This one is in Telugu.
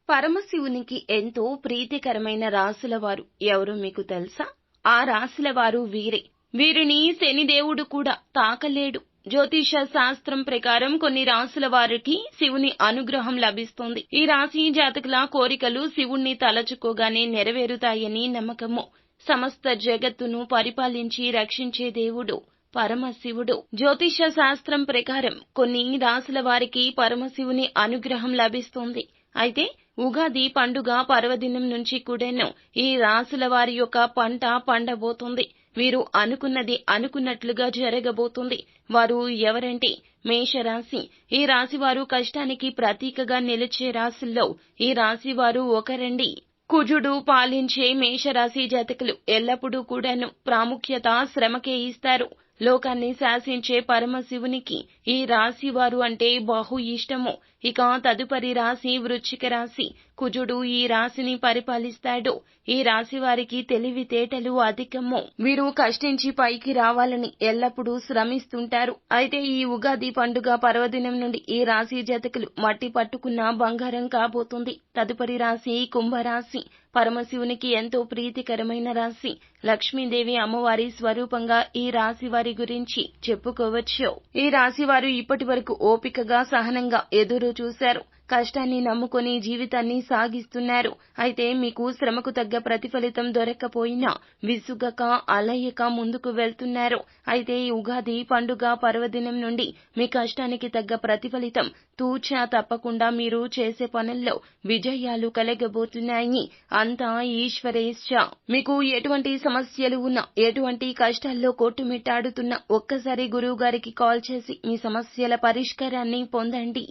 పరమశివునికి ఎంతో ప్రీతికరమైన రాసుల వారు ఎవరో మీకు తెలుసా? ఆ రాశుల వారు వీరే. వీరిని శనిదేవుడు కూడా తాకలేడు. జ్యోతిష శాస్త్రం ప్రకారం కొన్ని రాసుల వారికి శివుని అనుగ్రహం లభిస్తుంది. ఈ రాశి జాతకుల కోరికలు శివుణ్ణి తలచుకోగానే నెరవేరుతాయని నమ్మకము. సమస్త జగత్తును పరిపాలించి రక్షించే దేవుడు పరమశివుడు. జ్యోతిష శాస్త్రం ప్రకారం కొన్ని రాసుల వారికి పరమశివుని అనుగ్రహం లభిస్తుంది. అయితే ఉగాది పండుగ పర్వదినం నుంచి కూడాను ఈ రాసుల వారి యొక్క పంట పండబోతుంది. వీరు అనుకున్నది అనుకున్నట్లుగా జరగబోతుంది. వారు ఎవరంటే మేషరాశి. ఈ రాశి వారు కష్టానికి ప్రతీకగా నిలిచే రాశుల్లో ఈ రాశి వారు ఒకరండి. కుజుడు పాలించే మేషరాశి జాతకులు ఎల్లప్పుడూ కూడాను ప్రాముఖ్యత శ్రమకే ఇస్తారు. లోకాన్ని శాసించే పరమశివునికి ఈ రాశి వారు అంటే బహు ఇష్టము. ఇక తదుపరి రాశి వృశ్చిక రాశి. కుజుడు ఈ రాశిని పరిపాలిస్తాడు. ఈ రాశి వారికి తెలివితేటలు అధికము. వీరు కష్టించి పైకి రావాలని ఎల్లప్పుడూ శ్రమిస్తుంటారు. అయితే ఈ ఉగాది పండుగ పర్వదినం నుండి ఈ రాశి జాతకులు మట్టి పట్టుకున్న బంగారం కాబోతుంది. తదుపరి రాశి కుంభరాశి. పరమశివునికి ఎంతో ప్రీతికరమైన రాశి. లక్ష్మీదేవి అమ్మవారి స్వరూపంగా ఈ రాశి వారి గురించి చెప్పుకోవచ్చు. ఈ రాశి వారు ఇప్పటి వరకు ఓపికగా సహనంగా ఎదురు చూశారు. కష్టాన్ని నమ్ముకొని జీవితాన్ని సాగిస్తున్నారు. అయితే మీకు శ్రమకు తగ్గ ప్రతిఫలితం దొరక్కపోయినా విసుగక అలయక ముందుకు వెళ్తున్నారు. అయితే ఈ ఉగాది పండుగ పర్వదినం నుండి మీ కష్టానికి తగ్గ ప్రతిఫలితం తూచా తప్పకుండా మీరు చేసే పనుల్లో విజయాలు కలగబోతున్నాయి. అంతా ఈశ్వరేచ్ఛ. మీకు ఎటువంటి సమస్యలు ఉన్నా, ఎటువంటి కష్టాల్లో కొట్టుమిట్టాడుతున్నా ఒక్కసారి గురువు గారికి కాల్ చేసి మీ సమస్యల పరిష్కారాన్ని పొందండి.